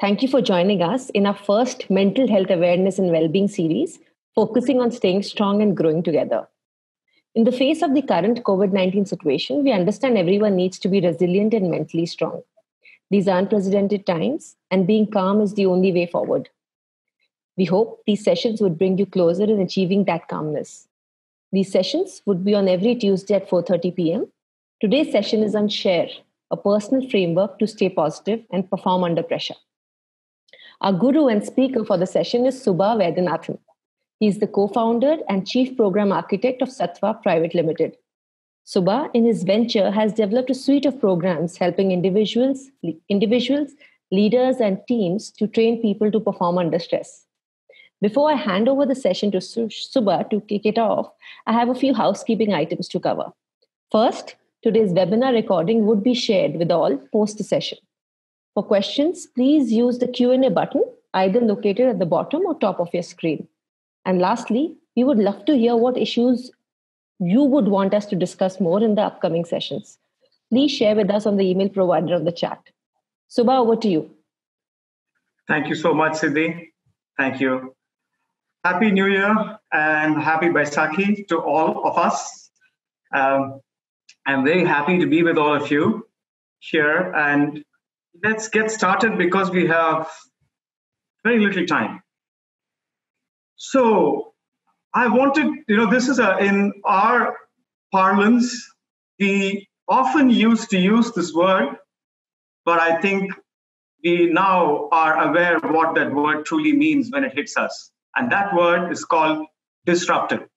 Thank you for joining us in our first Mental Health Awareness and Wellbeing series, focusing on staying strong and growing together. In the face of the current COVID-19 situation, we understand everyone needs to be resilient and mentally strong. These are unprecedented times, and being calm is the only way forward. We hope these sessions would bring you closer in achieving that calmness. These sessions would be on every Tuesday at 4:30 p.m. Today's session is on Share, a personal framework to stay positive and perform under pressure. Our guru and speaker for the session is Subba Vaidyanathan. He is the co-founder and chief program architect of Sattvaa Private Limited. Subba, in his venture, has developed a suite of programs helping individuals, leaders, and teams to train people to perform under stress. Before I hand over the session to Subba to kick it off, I have a few housekeeping items to cover. First, today's webinar recording would be shared with all post the session. For questions, please use the Q&A button, either located at the bottom or top of your screen. And lastly, we would love to hear what issues you would want us to discuss more in the upcoming sessions. Please share with us on the email provided on the chat. Subba, over to you. Thank you so much, Sidhi. Thank you. Happy New Year and happy Baisakhi to all of us. I'm very happy to be with all of you here, and let's get started because we have very little time. So I wanted, this is in our parlance, we often used to use this word, but I think we now are aware of what that word truly means when it hits us. And that word is called disrupted.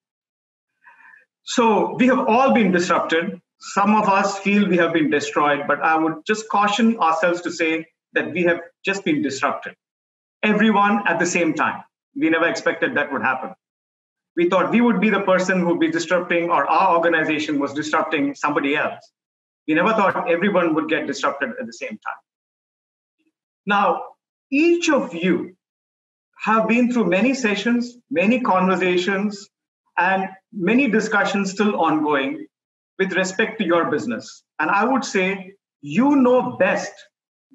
So we have all been disrupted. Some of us feel we have been destroyed, but I would just caution ourselves to say that we have just been disrupted. Everyone at the same time. We never expected that would happen. We thought we would be the person who would be disrupting, or our organization was disrupting somebody else. We never thought everyone would get disrupted at the same time. Now, each of you have been through many sessions, many conversations, and many discussions still ongoing with respect to your business. And I would say you know best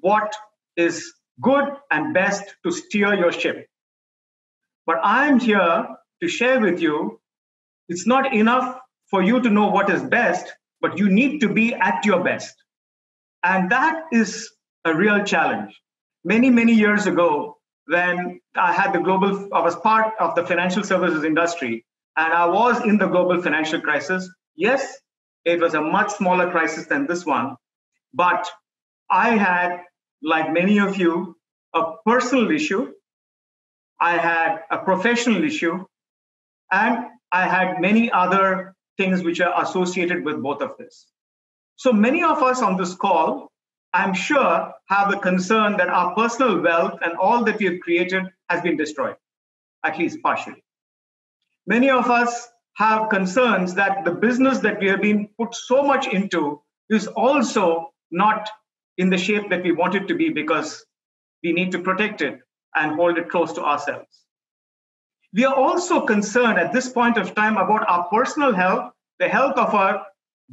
what is good and best to steer your ship. But I'm here to share with you, it's not enough for you to know what is best, but you need to be at your best. And that is a real challenge. Many, many years ago, when I was part of the financial services industry, and I was in the global financial crisis. Yes, it was a much smaller crisis than this one, but I had, like many of you, a personal issue. I had a professional issue, and I had many other things which are associated with both of this. So many of us on this call, I'm sure, have the concern that our personal wealth and all that we have created has been destroyed, at least partially. Many of us have concerns that the business that we have been put so much into is also not in the shape that we want it to be because we need to protect it and hold it close to ourselves. We are also concerned at this point of time about our personal health, the health of our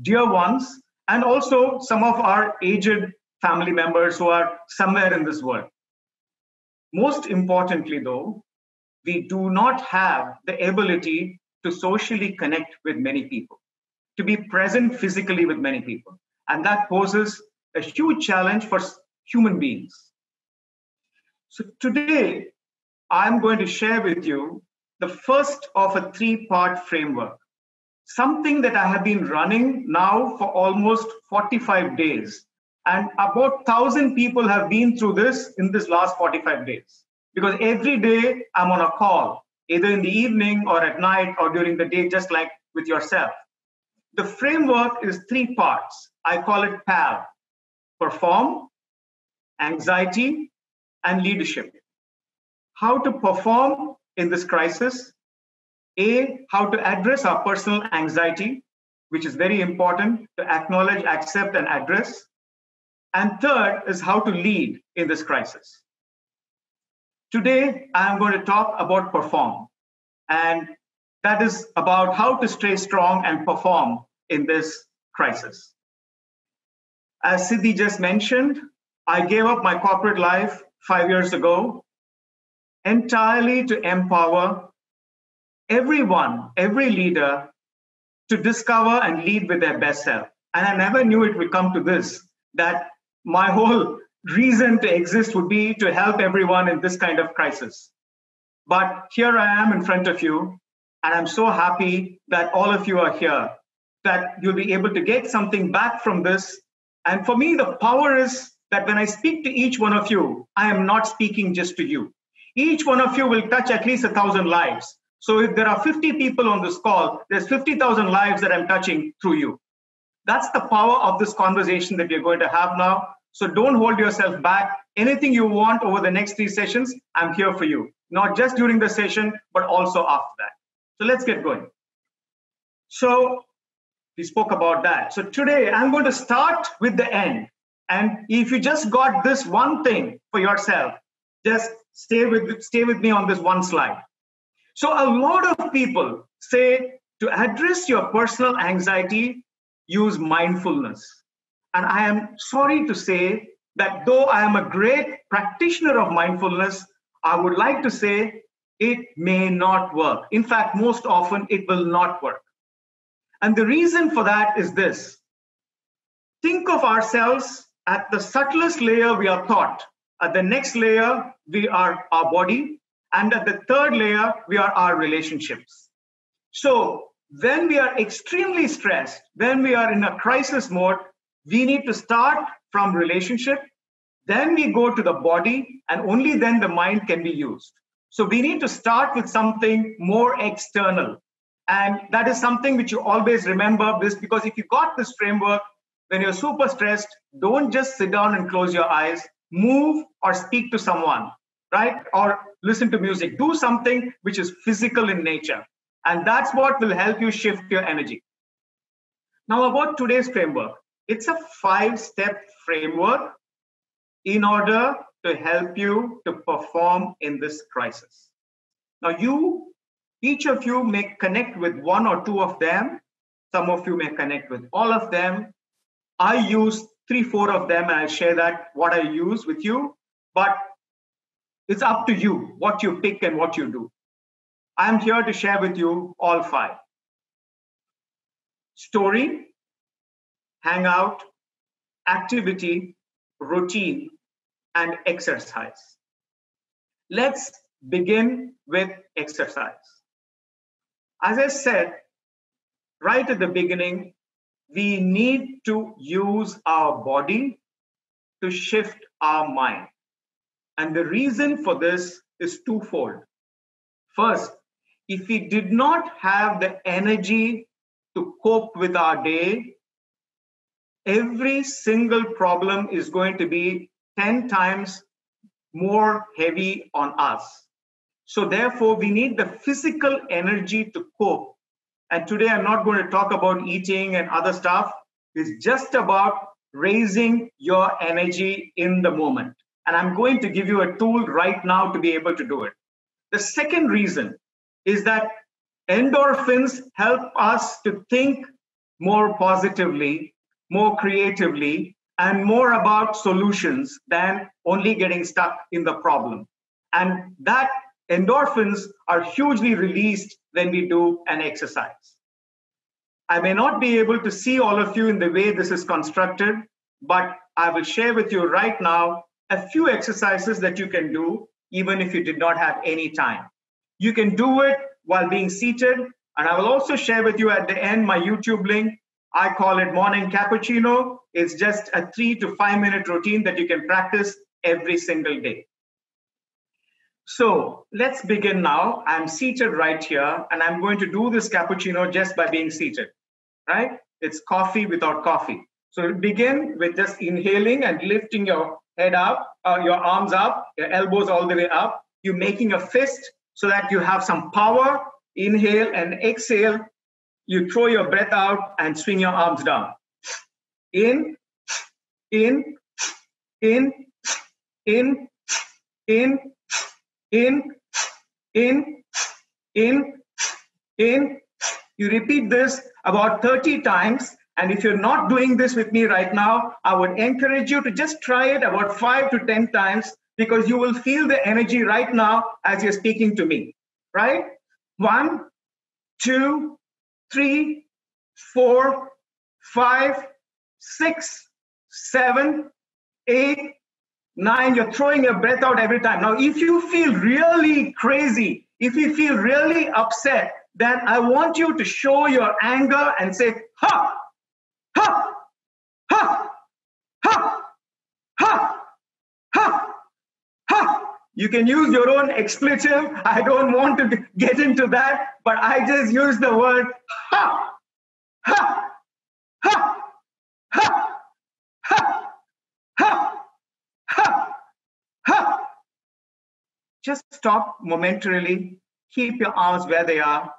dear ones, and also some of our aged family members who are somewhere in this world. Most importantly, though, we do not have the ability to socially connect with many people, to be present physically with many people. And that poses a huge challenge for human beings. So today, I'm going to share with you the first of a three-part framework, something that I have been running now for almost 45 days. And about 1,000 people have been through this in this last 45 days. Because every day I'm on a call, either in the evening or at night or during the day, just like with yourself. The framework is three parts. I call it PAL: perform, anxiety, and leadership. How to perform in this crisis. How to address our personal anxiety, which is very important to acknowledge, accept, and address. And third is how to lead in this crisis. Today, I'm going to talk about perform. And that is about how to stay strong and perform in this crisis. As Sidhi just mentioned, I gave up my corporate life 5 years ago, entirely to empower everyone, every leader to discover and lead with their best self. And I never knew it would come to this, that my whole reason to exist would be to help everyone in this kind of crisis. But here I am in front of you, and I'm so happy that all of you are here, that you'll be able to get something back from this. And for me, the power is that when I speak to each one of you, I am not speaking just to you. Each one of you will touch at least 1,000 lives. So if there are 50 people on this call, there's 50,000 lives that I'm touching through you. That's the power of this conversation that we're going to have now. So don't hold yourself back. Anything you want over the next 3 sessions, I'm here for you. Not just during the session, but also after that. So let's get going. So we spoke about that. So today I'm going to start with the end. And if you just got this one thing for yourself, just stay with me on this one slide. So a lot of people say to address your personal anxiety, use mindfulness. And I am sorry to say that though I am a great practitioner of mindfulness, I would like to say it may not work. In fact, most often it will not work. And the reason for that is this. Think of ourselves at the subtlest layer we are thought. At the next layer, we are our body. And at the third layer, we are our relationships. So when we are extremely stressed, when we are in a crisis mode, we need to start from relationship. Then we go to the body, and only then the mind can be used. So we need to start with something more external. And that is something which you always remember this, because if you got this framework, when you're super stressed, don't just sit down and close your eyes, move or speak to someone, right? Or listen to music. Do something which is physical in nature. And that's what will help you shift your energy. Now about today's framework. It's a 5-step framework in order to help you to perform in this crisis. Now each of you may connect with 1 or 2 of them. Some of you may connect with all of them. I use 3-4 of them, and I'll share that what I use with you. But it's up to you what you pick and what you do. I'm here to share with you all 5. Story, hangout, activity, routine, and exercise. Let's begin with exercise. As I said right at the beginning, we need to use our body to shift our mind. And the reason for this is twofold. First, if we did not have the energy to cope with our day, every single problem is going to be 10 times more heavy on us. So therefore, we need the physical energy to cope. And today, I'm not going to talk about eating and other stuff. It's just about raising your energy in the moment. And I'm going to give you a tool right now to be able to do it. The second reason is that endorphins help us to think more positively, more creatively, and more about solutions than only getting stuck in the problem. And that endorphins are hugely released when we do an exercise. I may not be able to see all of you in the way this is constructed, but I will share with you right now a few exercises that you can do even if you did not have any time. You can do it while being seated, and I will also share with you at the end my YouTube link. I call it Morning Cappuccino. It's just a 3 to 5 minute routine that you can practice every single day. So let's begin now. I'm seated right here, and I'm going to do this cappuccino just by being seated, right? It's coffee without coffee. So begin with just inhaling and lifting your head up, your arms up, your elbows all the way up. You're making a fist so that you have some power. Inhale and exhale. You throw your breath out and swing your arms down. In, in, in, in, in, in, in, in. You repeat this about 30 times. And if you're not doing this with me right now, I would encourage you to just try it about 5 to 10 times, because you will feel the energy right now as you're speaking to me, right? 1, 2, 3, 4, 5, 6, 7, 8, 9. You're throwing your breath out every time. Now, if you feel really crazy, if you feel really upset, then I want you to show your anger and say, ha, ha, ha, ha, ha, ha, ha. You can use your own expletive. I don't want to get into that, but I just use the word ha, ha, ha, ha, ha, ha, ha, ha. Just stop momentarily, keep your arms where they are,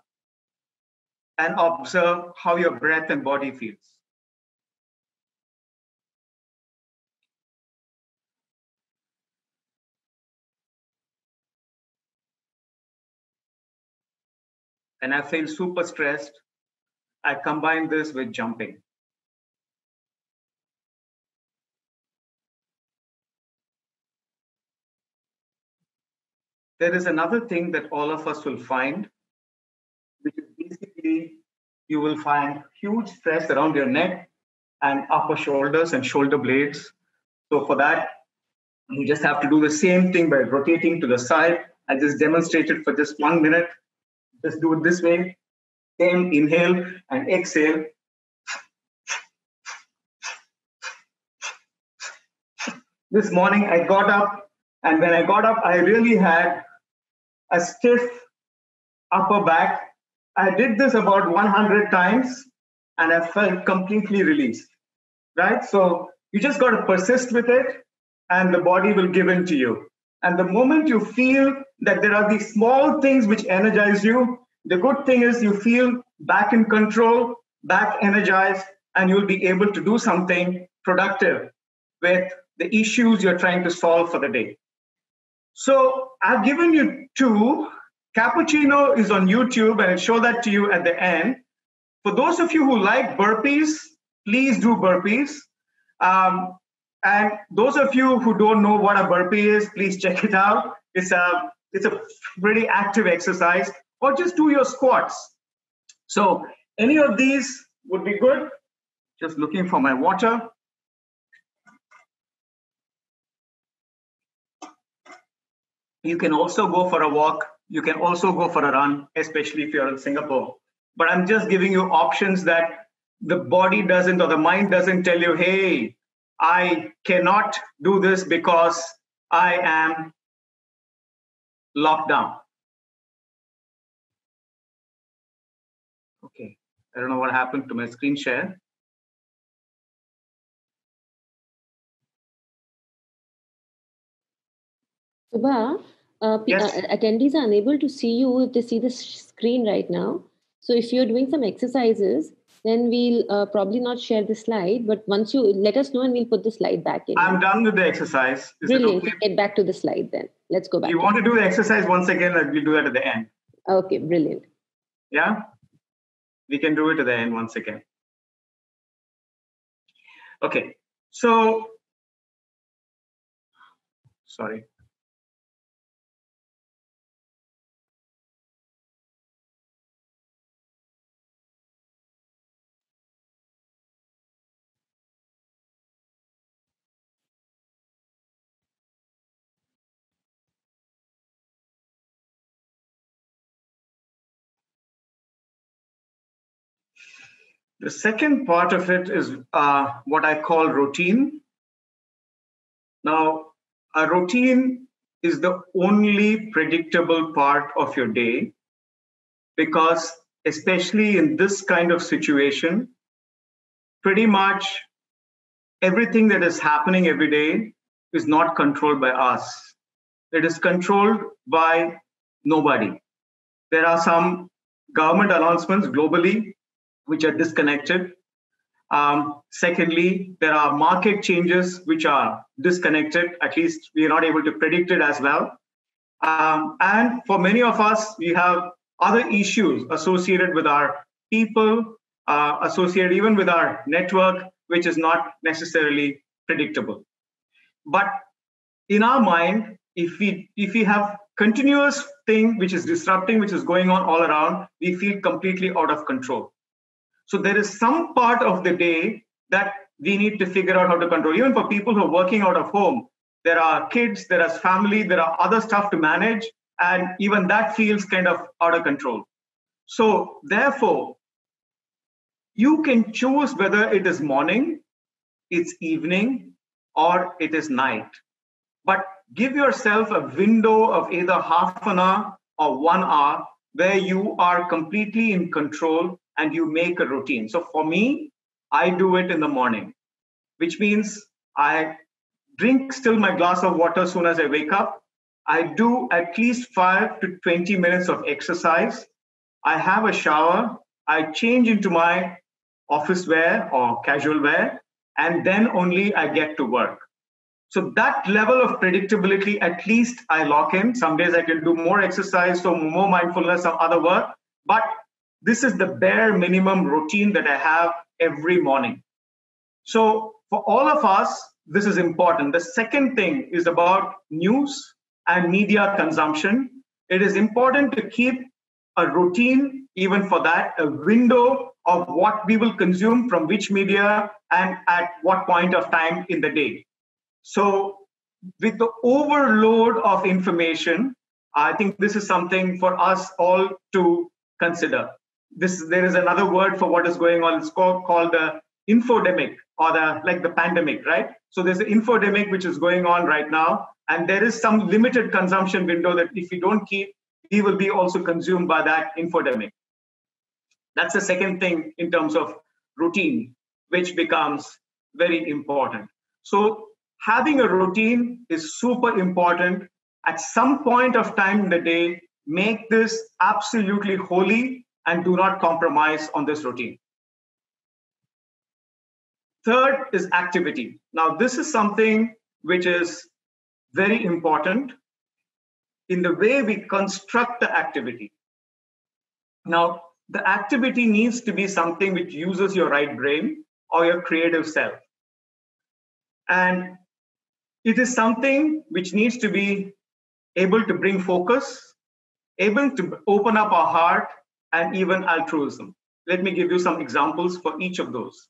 and observe how your breath and body feels. And I feel super stressed. I combine this with jumping. There is another thing that all of us will find, which is basically you will find huge stress around your neck and upper shoulders and shoulder blades. So for that, you just have to do the same thing by rotating to the side. I just demonstrated for just 1 minute. Just do it this way. Same inhale and exhale. This morning I got up, and when I got up, I really had a stiff upper back. I did this about 100 times, and I felt completely released, right? So you just got to persist with it, and the body will give in to you. And the moment you feel that there are these small things which energize you, the good thing is you feel back in control, back energized, and you'll be able to do something productive with the issues you're trying to solve for the day. So I've given you 2. Cappuccino is on YouTube, and I'll show that to you at the end. For those of you who like burpees, please do burpees. And those of you who don't know what a burpee is, please check it out. It's a pretty active exercise, or just do your squats. So any of these would be good. Just looking for my water. You can also go for a walk. You can also go for a run, especially if you're in Singapore. But I'm just giving you options that the body doesn't, or the mind doesn't tell you, hey, I cannot do this because I am locked down. Okay, I don't know what happened to my screen share. Subba, Yes. attendees are unable to see you if they see the screen right now. So if you're doing some exercises, then we'll probably not share the slide. But once you let us know, and we'll put the slide back in. I'm done with the exercise. Is Brilliant. it okay? Get back to the slide then. Let's go back. You want to do the exercise once again, and we'll do that at the end. Okay, brilliant. Yeah? We can do it at the end once again. Okay, so, sorry. The second part of it is what I call routine. Now, a routine is the only predictable part of your day, because especially in this kind of situation, pretty much everything that is happening every day is not controlled by us. It is controlled by nobody. There are some government announcements globally which are disconnected. Secondly, there are market changes which are disconnected. At least we are not able to predict it as well. And for many of us, we have other issues associated with our people, associated even with our network, which is not necessarily predictable. But in our mind, if we have continuous thing which is disrupting, which is going on all around, we feel completely out of control. So there is some part of the day that we need to figure out how to control. Even for people who are working out of home, there are kids, there is family, there are other stuff to manage, and even that feels kind of out of control. So therefore, you can choose whether it is morning, it's evening, or it is night. But give yourself a window of either half an hour or 1 hour where you are completely in control and you make a routine. So for me, I do it in the morning, which means I drink still my glass of water as soon as I wake up. I do at least 5 to 20 minutes of exercise. I have a shower. I change into my office wear or casual wear, and then only I get to work. So that level of predictability, at least I lock in. Some days I can do more exercise, so more mindfulness, some other work. But this is the bare minimum routine that I have every morning. So for all of us, this is important. The second thing is about news and media consumption. It is important to keep a routine, even for that, a window of what we will consume from which media and at what point of time in the day. So with the overload of information, I think this is something for us all to consider. There is another word for what is going on. It's called the infodemic, or the pandemic, right? So there's an infodemic which is going on right now, and there is some limited consumption window that if we don't keep, we will be also consumed by that infodemic. That's the second thing in terms of routine, which becomes very important. So having a routine is super important. At some point of time in the day, make this absolutely holy and do not compromise on this routine. Third is activity. Now, this is something which is very important in the way we construct the activity. Now, the activity needs to be something which uses your right brain or your creative self. And it is something which needs to be able to bring focus, able to open up our heart, and even altruism. Let me give you some examples for each of those.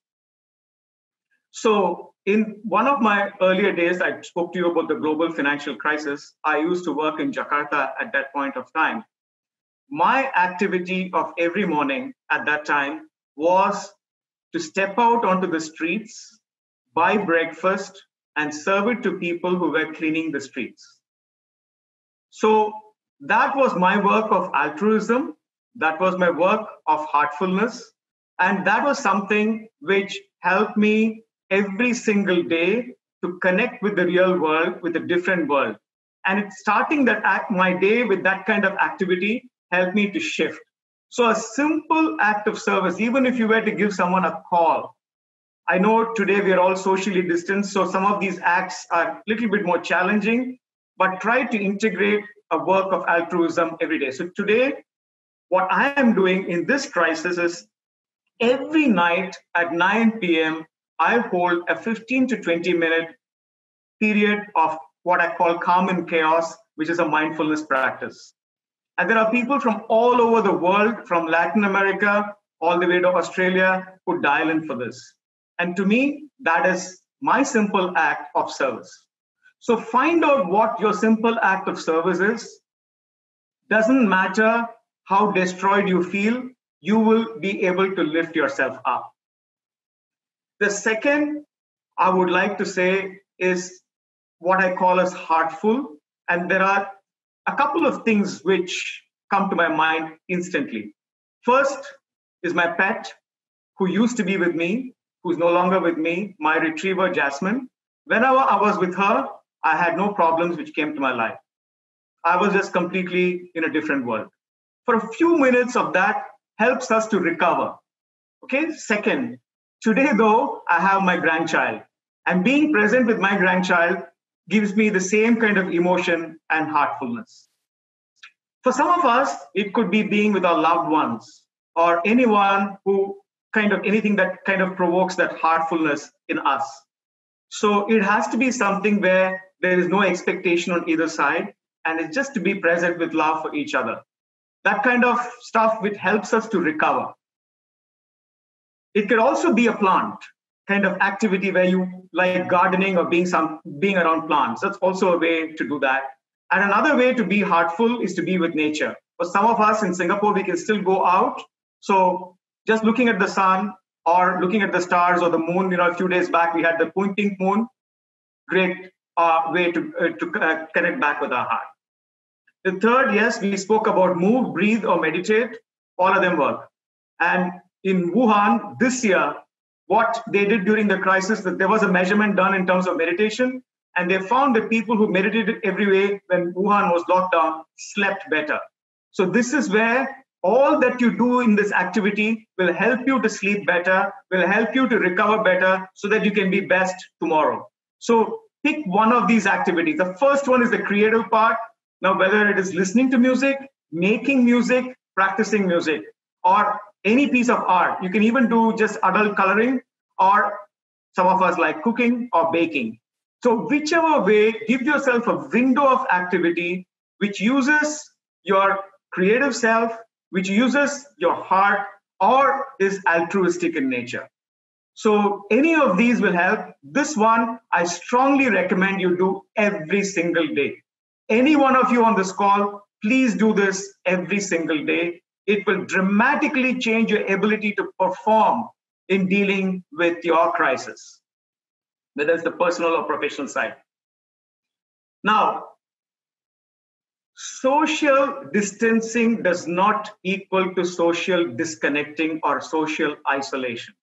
So in one of my earlier days, I spoke to you about the global financial crisis. I used to work in Jakarta at that point of time. My activity of every morning at that time was to step out onto the streets, buy breakfast, and serve it to people who were cleaning the streets. So that was my work of altruism. That was my work of heartfulness. And that was something which helped me every single day to connect with the real world, with a different world. And it's starting my day with that kind of activity helped me to shift. So a simple act of service, even if you were to give someone a call. I know today we are all socially distanced, so some of these acts are a little bit more challenging, but try to integrate a work of altruism every day. So today, what I am doing in this crisis is every night at 9 p.m., I hold a 15 to 20 minute period of what I call calm and chaos, which is a mindfulness practice. And there are people from all over the world, from Latin America all the way to Australia, who dial in for this. And to me, that is my simple act of service. So find out what your simple act of service is. Doesn't matter how destroyed you feel, you will be able to lift yourself up. The second I would like to say is what I call as heartful. And there are a couple of things which come to my mind instantly. First is my pet, who used to be with me, who's no longer with me, my retriever, Jasmine. Whenever I was with her, I had no problems which came to my life. I was just completely in a different world. For a few minutes of that helps us to recover. Okay. Second, today though, I have my grandchild, and being present with my grandchild gives me the same kind of emotion and heartfulness. For some of us, it could be being with our loved ones or anyone who anything that kind of provokes that heartfulness in us. So it has to be something where There is no expectation on either side. And it's just to be present with love for each other. That kind of stuff which helps us to recover. It could also be a plant kind of activity where you like gardening or being around plants. That's also a way to do that. And another way to be heartful is to be with nature. For some of us in Singapore, we can still go out. So just looking at the sun or looking at the stars or the moon, a few days back, we had the pink moon. Great way to connect back with our heart. The third, yes, we spoke about move, breathe, or meditate. All of them work. And in Wuhan this year, what they did during the crisis, that there was a measurement done in terms of meditation, and they found that people who meditated every day when Wuhan was locked down slept better. So this is where all that you do in this activity will help you to sleep better, will help you to recover better so that you can be best tomorrow. So pick one of these activities. The first one is the creative part. Now, whether it is listening to music, making music, practicing music, or any piece of art. You can even do just adult coloring, or some of us like cooking or baking. So whichever way, give yourself a window of activity which uses your creative self, which uses your heart, or is altruistic in nature. So any of these will help. This one, I strongly recommend you do every single day. Any one of you on this call, please do this every single day. It will dramatically change your ability to perform in dealing with your crisis, whether it's the personal or professional side. Now, social distancing does not equal to social disconnecting or social isolation.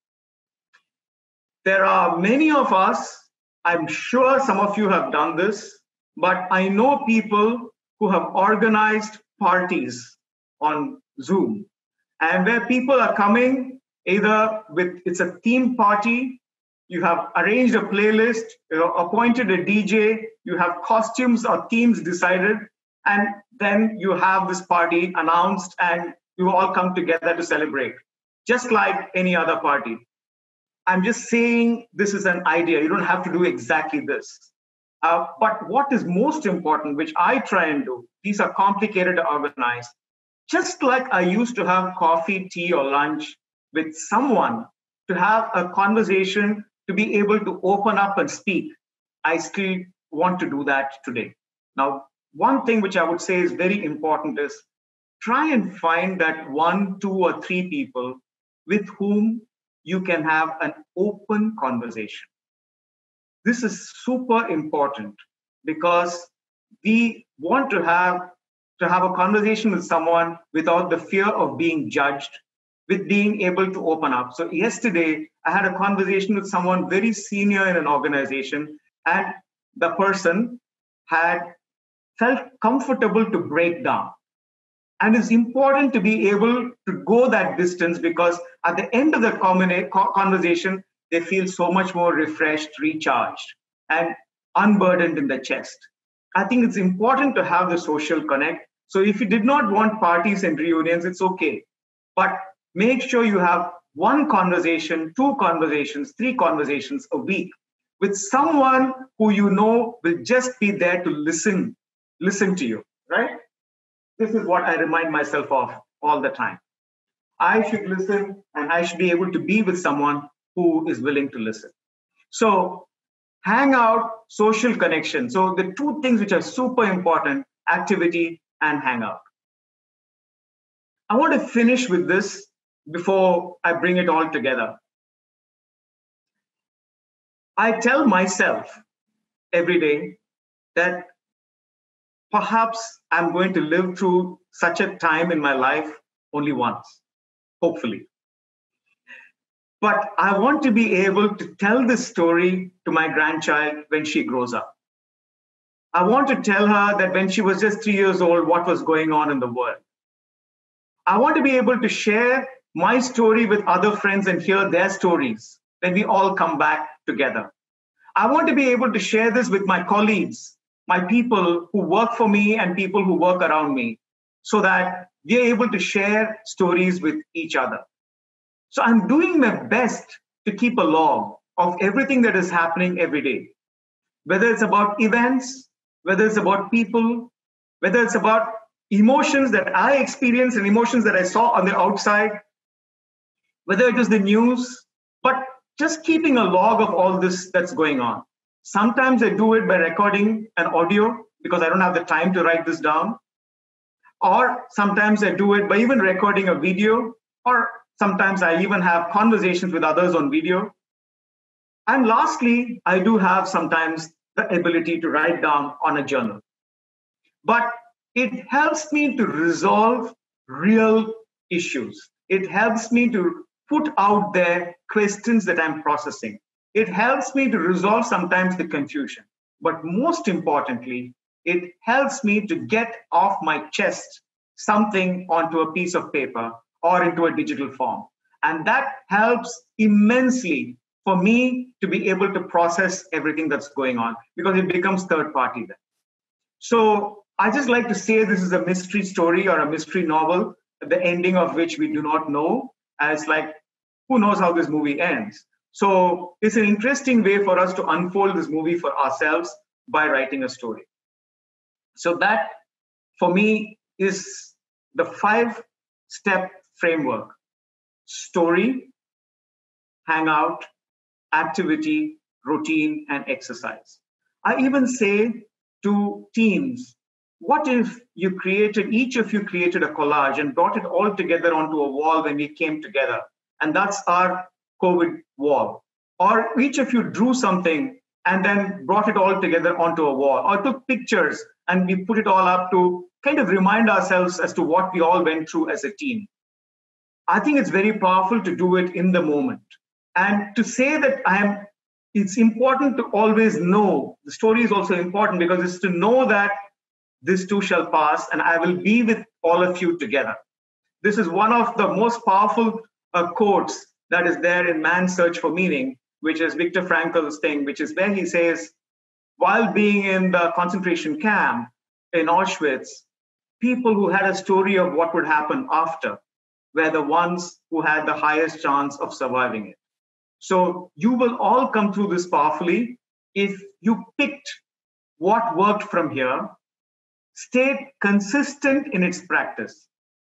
There are many of us, I'm sure some of you have done this, but I know people who have organized parties on Zoom, and where people are coming either with, it's a theme party, you have arranged a playlist, appointed a DJ, you have costumes or themes decided, and then you have this party announced and you all come together to celebrate, just like any other party. I'm just saying this is an idea. You don't have to do exactly this. But what is most important, which I try and do, these are complicated to organize. Just like I used to have coffee, tea, or lunch with someone to have a conversation, to be able to open up and speak, I still want to do that today. Now, one thing which I would say is very important is try and find that 1, 2, or 3 people with whom you can have an open conversation. This is super important because we want to have a conversation with someone without the fear of being judged, with being able to open up. So yesterday, I had a conversation with someone very senior in an organization, and the person had felt comfortable to break down. And it's important to be able to go that distance because at the end of the conversation, they feel so much more refreshed, recharged, and unburdened in the chest. I think it's important to have the social connect. So if you did not want parties and reunions, it's okay. But make sure you have 1 conversation, 2 conversations, 3 conversations a week with someone who you know will just be there to listen to you, right? This is what I remind myself of all the time. I should listen and I should be able to be with someone who is willing to listen. So hang out, social connection. So the 2 things which are super important, activity and hang out. I want to finish with this before I bring it all together. I tell myself every day that perhaps I'm going to live through such a time in my life only once, hopefully. But I want to be able to tell this story to my grandchild when she grows up. I want to tell her that when she was just 3 years old, what was going on in the world. I want to be able to share my story with other friends and hear their stories when we all come back together. I want to be able to share this with my colleagues, my people who work for me and people who work around me, so that we're able to share stories with each other. So I'm doing my best to keep a log of everything that is happening every day. whether it's about events, whether it's about people, whether it's about emotions that I experienced and emotions that I saw on the outside, whether it is the news, but just keeping a log of all this that's going on. Sometimes I do it by recording an audio because I don't have the time to write this down. Or sometimes I do it by even recording a video, or sometimes I even have conversations with others on video. And lastly, I do have sometimes the ability to write down on a journal. But it helps me to resolve real issues. It helps me to put out there questions that I'm processing. It helps me to resolve sometimes the confusion. But most importantly, it helps me to get off my chest something onto a piece of paper or into a digital form. And that helps immensely for me to be able to process everything that's going on because it becomes third party then. So I just like to say this is a mystery story or a mystery novel, the ending of which we do not know. And it's like, who knows how this movie ends? So it's an interesting way for us to unfold this movie for ourselves by writing a story. So that, for me, is the 5-step framework: story, hangout, activity, routine, and exercise. I even say to teams, what if each of you created a collage and brought it all together onto a wall when we came together? And that's our COVID wall. Or each of you drew something and then brought it all together onto a wall, or took pictures and we put it all up to kind of remind ourselves as to what we all went through as a team. I think it's very powerful to do it in the moment. And to say that it's important to always know, the story is also important because it's to know that this too shall pass and I will be with all of you together. This is one of the most powerful quotes that is there in Man's Search for Meaning, which is Viktor Frankl's thing, which is where he says, while being in the concentration camp in Auschwitz, people who had a story of what would happen after were the ones who had the highest chance of surviving it. So you will all come through this powerfully if you picked what worked from here, stayed consistent in its practice,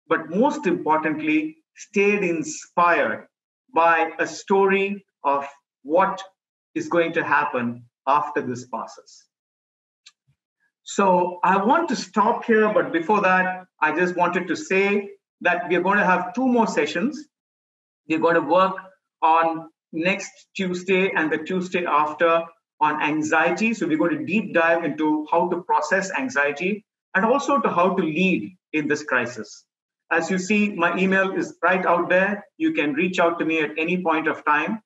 but most importantly, stayed inspired by a story of what is going to happen after this passes. So I want to stop here, but before that, I just wanted to say that we're going to have 2 more sessions. We're going to work on next Tuesday and the Tuesday after on anxiety. So we're going to deep dive into how to process anxiety and also to how to lead in this crisis. As you see, my email is right out there. You can reach out to me at any point of time.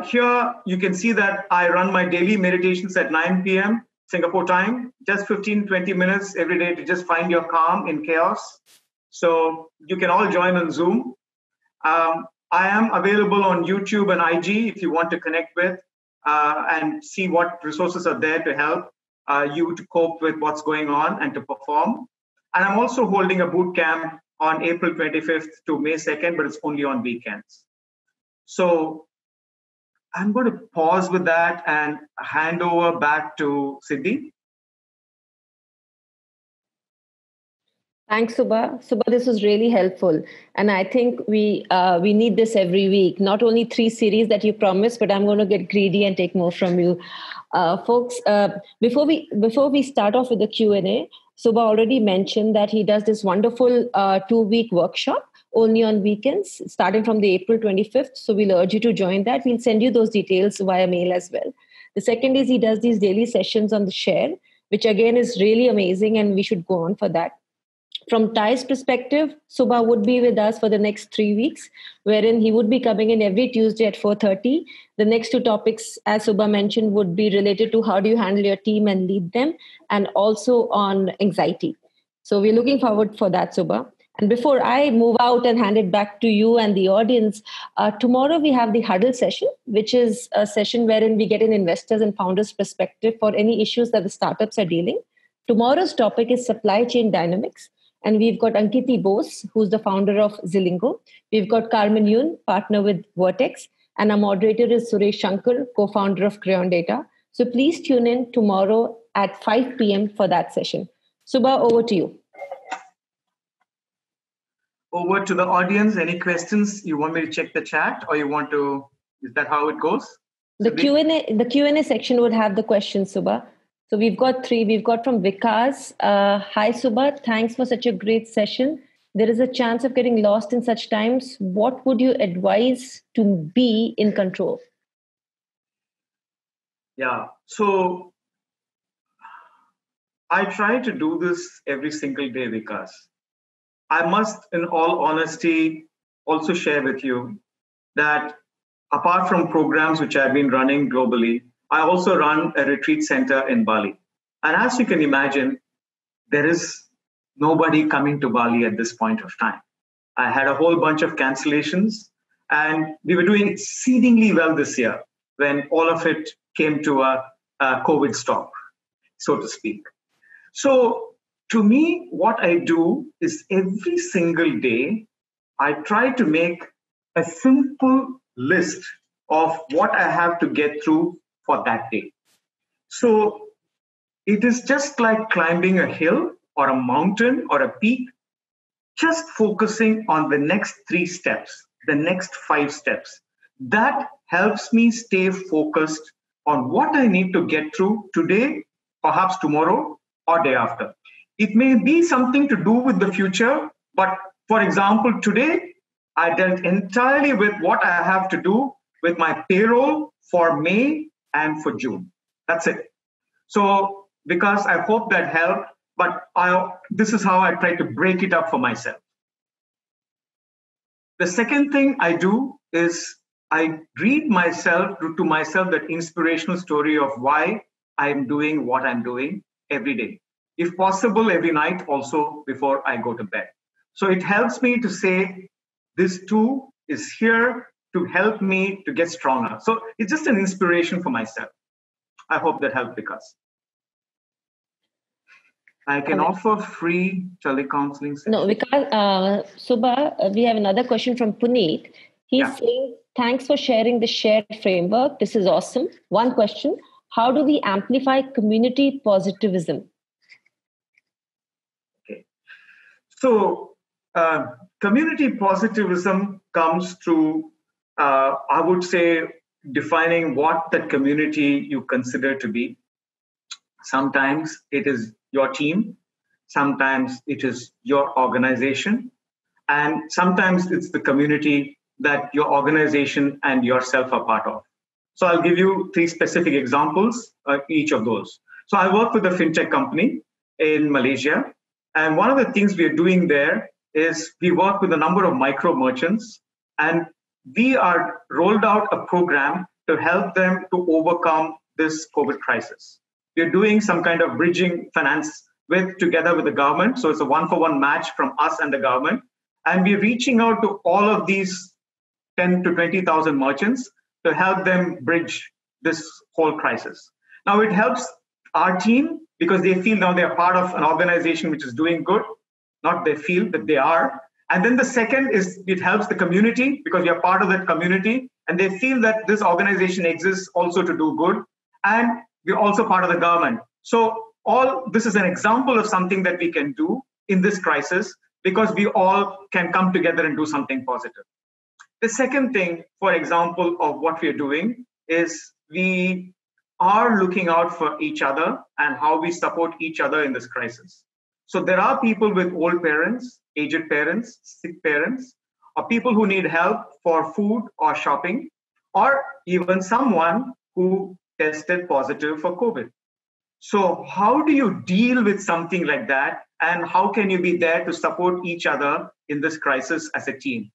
Here, you can see that I run my daily meditations at 9 p.m. Singapore time, just 15, 20 minutes every day to just find your calm in chaos. So you can all join on Zoom. I am available on YouTube and IG if you want to connect with and see what resources are there to help you to cope with what's going on and to perform. And I'm also holding a boot camp on April 25th to May 2nd, but it's only on weekends. So I'm going to pause with that and hand over back to Sidhi. Thanks, Subba. Subba, this was really helpful. And I think we need this every week, not only 3 series that you promised, but I'm going to get greedy and take more from you. Folks, before we start off with the Q&A, Subba already mentioned that he does this wonderful 2-week workshop only on weekends, starting from the April 25th. So we'll urge you to join that. We'll send you those details via mail as well. The second is he does these daily sessions on the Share, which again is really amazing, and we should go on for that. From TiE's perspective, Subba would be with us for the next 3 weeks, wherein he would be coming in every Tuesday at 4:30. The next 2 topics, as Subba mentioned, would be related to how do you handle your team and lead them, and also on anxiety. So we're looking forward for that, Subba. And before I move out and hand it back to you and the audience, tomorrow we have the huddle session, which is a session wherein we get an investors and founders perspective for any issues that the startups are dealing. Tomorrow's topic is supply chain dynamics. And we've got Ankiti Bose, who's the founder of Zilingo. We've got Carmen Yun, partner with Vertex. And our moderator is Suresh Shankar, co-founder of Crayon Data. So please tune in tomorrow at 5 p.m. for that session. Subba, over to you. Over to the audience. Any questions? You want me to check the chat, or you want to? Is that how it goes? The Q&A section would have the questions, Subba. So we've got 3. We've got from Vikas. Hi, Subba. Thanks for such a great session. There is a chance of getting lost in such times. What would you advise to be in control? Yeah. So I try to do this every single day, Vikas. I must, in all honesty, also share with you that apart from programs which I've been running globally, I also run a retreat center in Bali. And as you can imagine, there is nobody coming to Bali at this point of time. I had a whole bunch of cancellations, and we were doing exceedingly well this year when all of it came to a COVID stop, so to speak. So to me, what I do is every single day, I try to make a simple list of what I have to get through for that day. So it is just like climbing a hill or a mountain or a peak, just focusing on the next 3 steps, the next 5 steps. That helps me stay focused on what I need to get through today, perhaps tomorrow or day after. It may be something to do with the future, but for example, today, I dealt entirely with what I have to do with my payroll for May and for June. That's it. So, because I hope that helped, but this is how I try to break it up for myself. The second thing I do is I read to myself that inspirational story of why I'm doing what I'm doing every day. If possible, every night also before I go to bed. So it helps me to say, this too is here to help me to get stronger. So it's just an inspiration for myself. I hope that helped, Vikas. I can offer free telecounseling sessions. No, Vikas, Subba, we have another question from Puneet. He's saying, thanks for sharing the shared framework. This is awesome. One question, how do we amplify community positivism? Okay. So community positivism comes through, I would say, defining what that community you consider to be. Sometimes it is your team, sometimes it is your organization, and sometimes it's the community that your organization and yourself are part of. So I'll give you 3 specific examples of each of those. So I work with a fintech company in Malaysia, and one of the things we are doing there is we work with a number of micro merchants, and we are rolled out a program to help them to overcome this COVID crisis. We're doing some kind of bridging finance together with the government. So it's a 1-for-1 match from us and the government. And we're reaching out to all of these 10 to 20,000 merchants to help them bridge this whole crisis. Now it helps our team because they feel now they're part of an organization which is doing good, not they feel that they are. And then the second is it helps the community because we are part of that community and they feel that this organization exists also to do good. And we're also part of the government. So all this is an example of something that we can do in this crisis because we all can come together and do something positive. The second thing, for example, of what we're doing is we are looking out for each other and how we support each other in this crisis. So there are people with old parents, aged parents, sick parents, or people who need help for food or shopping, or even someone who tested positive for COVID. So how do you deal with something like that? And how can you be there to support each other in this crisis as a team?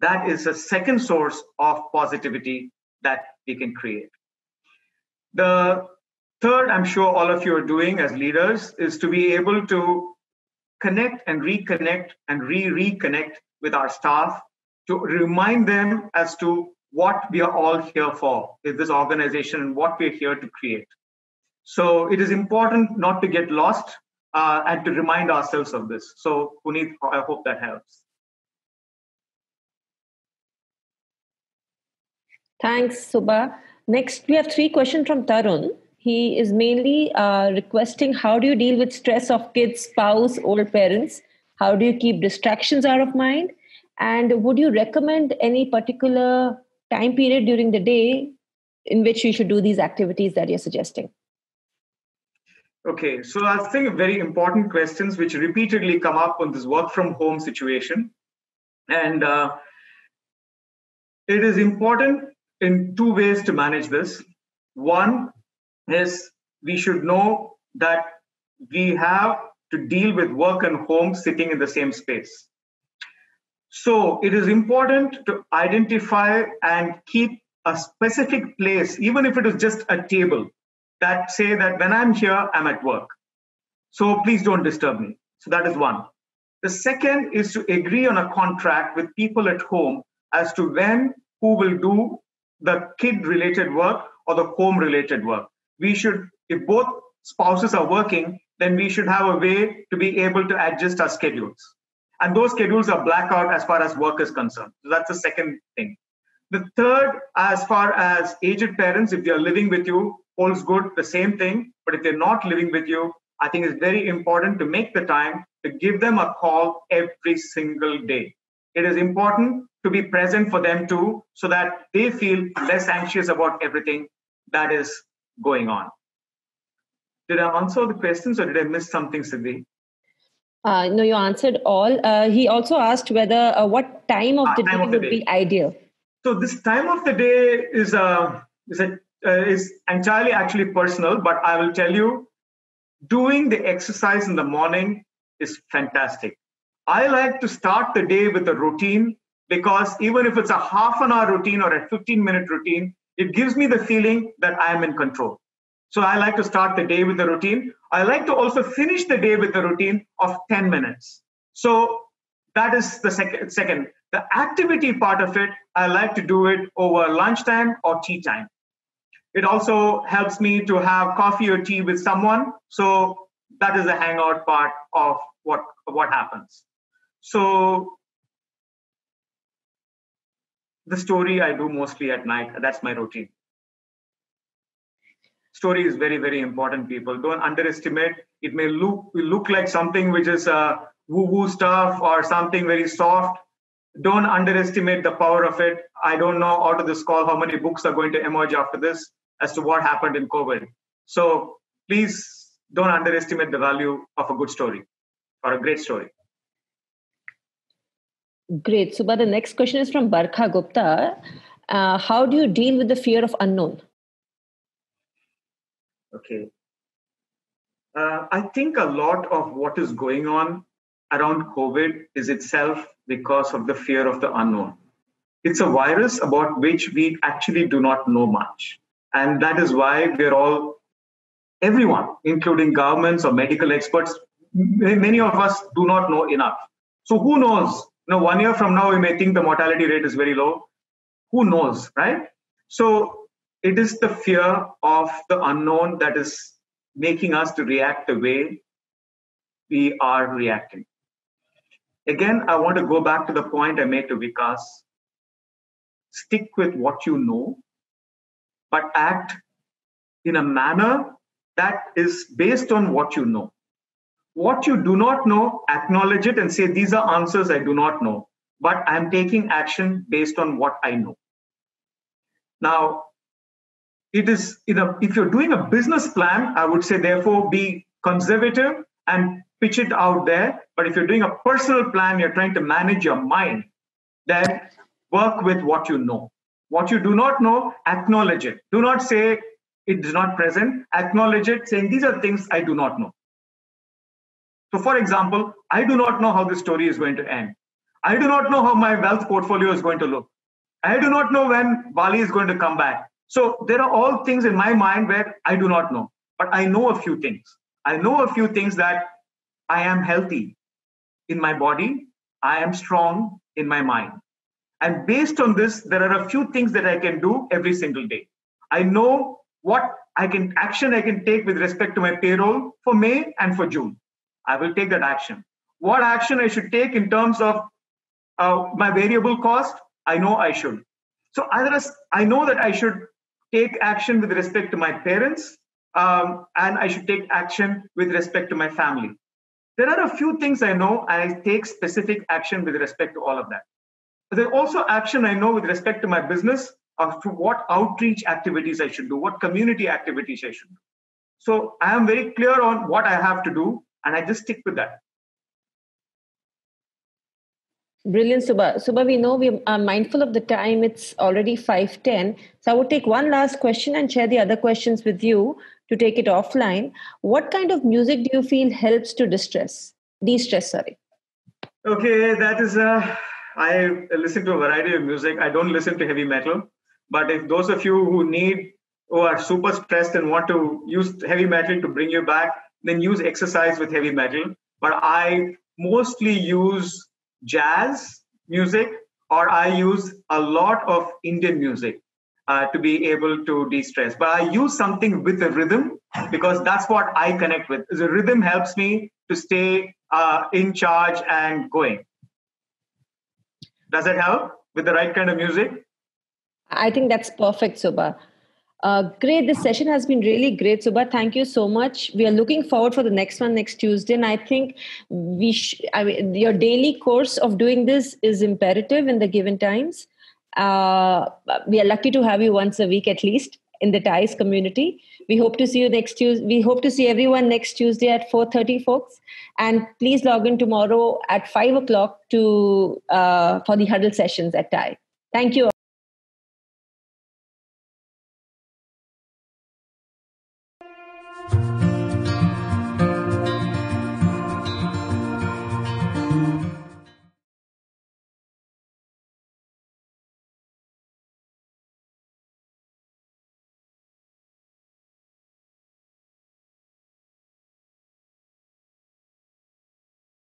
That is a second source of positivity that we can create. The third, I'm sure all of you are doing as leaders, is to be able to connect and reconnect and reconnect with our staff to remind them as to what we are all here for in this organization and what we're here to create. So it is important not to get lost and to remind ourselves of this. So Puneet, I hope that helps. Thanks, Subba. Next, we have three questions from Tarun. He is mainly requesting, how do you deal with stress of kids, spouse, old parents? How do you keep distractions out of mind? And would you recommend any particular time period during the day in which you should do these activities that you're suggesting? Okay, so I think very important questions which repeatedly come up on this work from home situation. And it is important in two ways to manage this. One is we should know that we have to deal with work and home sitting in the same space. So it is important to identify and keep a specific place, even if it is just a table, that say that when I'm here, I'm at work. So please don't disturb me. So that is one. The second is to agree on a contract with people at home as to when, who will do the kid related work or the home related work. We should, if both spouses are working, then we should have a way to be able to adjust our schedules. And those schedules are blacked out as far as work is concerned. So that's the second thing. The third, as far as aged parents, if they are living with you, holds good, the same thing. But if they're not living with you, I think it's very important to make the time to give them a call every single day. It is important to be present for them too, so that they feel less anxious about everything that is going on. Did I answer the questions or did I miss something, Sidhi? No, you answered all. He also asked whether what time of the day would be ideal. So this time of the day is entirely actually personal, but I will tell you, doing the exercise in the morning is fantastic. I like to start the day with a routine because even if it's a half an hour routine or a 15-minute routine, it gives me the feeling that I am in control. So I like to start the day with a routine. I like to also finish the day with a routine of 10 minutes. So that is the second. The activity part of it, I like to do it over lunchtime or tea time. It also helps me to have coffee or tea with someone. So that is the hangout part of what happens. So the story I do mostly at night. That's my routine. Story is very, very important, people. Don't underestimate. It may look like something which is woo-woo stuff or something very soft. Don't underestimate the power of it. I don't know out of this call how many books are going to emerge after this as to what happened in COVID. So please don't underestimate the value of a good story or a great story. Great. Subba, the next question is from Barkha Gupta. How do you deal with the fear of unknown? Okay. I think a lot of what is going on around COVID is itself because of the fear of the unknown. It's a virus about which we actually do not know much. And that is why everyone, including governments or medical experts, many of us do not know enough. So who knows? 1 year from now, we may think the mortality rate is very low. Who knows, right? So it is the fear of the unknown that is making us to react the way we are reacting. Again, I want to go back to the point I made to Vikas. Stick with what you know, but act in a manner that is based on what you know. What you do not know, acknowledge it and say, these are answers I do not know, but I'm taking action based on what I know. Now, it is, if you're doing a business plan, I would say, therefore, be conservative and pitch it out there. But if you're doing a personal plan, you're trying to manage your mind, then work with what you know. What you do not know, acknowledge it. Do not say it is not present. Acknowledge it, saying these are things I do not know. So, for example, I do not know how this story is going to end. I do not know how my wealth portfolio is going to look. I do not know when Bali is going to come back. So there are all things in my mind where I do not know, but I know a few things. I know a few things that I am healthy in my body. I am strong in my mind. And based on this, there are a few things that I can do every single day. I know what action I can take with respect to my payroll for May and for June. I will take that action. What action I should take in terms of my variable cost, I know I should. So I know that I should take action with respect to my parents, and I should take action with respect to my family. There are a few things I know, and I take specific action with respect to all of that. But there's also action I know with respect to my business of to what outreach activities I should do, what community activities I should do. So I am very clear on what I have to do, and I just stick with that. Brilliant, Subba. Subba, we know we are mindful of the time. It's already 5:10. So I would take one last question and share the other questions with you to take it offline. What kind of music do you feel helps to de-stress, sorry? Okay, that is I listen to a variety of music. I don't listen to heavy metal, but if those of you who are super stressed and want to use heavy metal to bring you back, then use exercise with heavy metal. But I mostly use jazz music, or I use a lot of Indian music to be able to de-stress. But I use something with a rhythm because that's what I connect with. The rhythm helps me to stay in charge and going. Does it help with the right kind of music? I think that's perfect, Subba. Great. This session has been really great, Subba. Thank you so much. We are looking forward for the next one next Tuesday. And I think your daily course of doing this is imperative in the given times. We are lucky to have you once a week at least in the TiE's community. We hope to see you next Tuesday. We hope to see everyone next Tuesday at 4:30, folks. And please log in tomorrow at 5 o'clock for the huddle sessions at TiE. Thank you.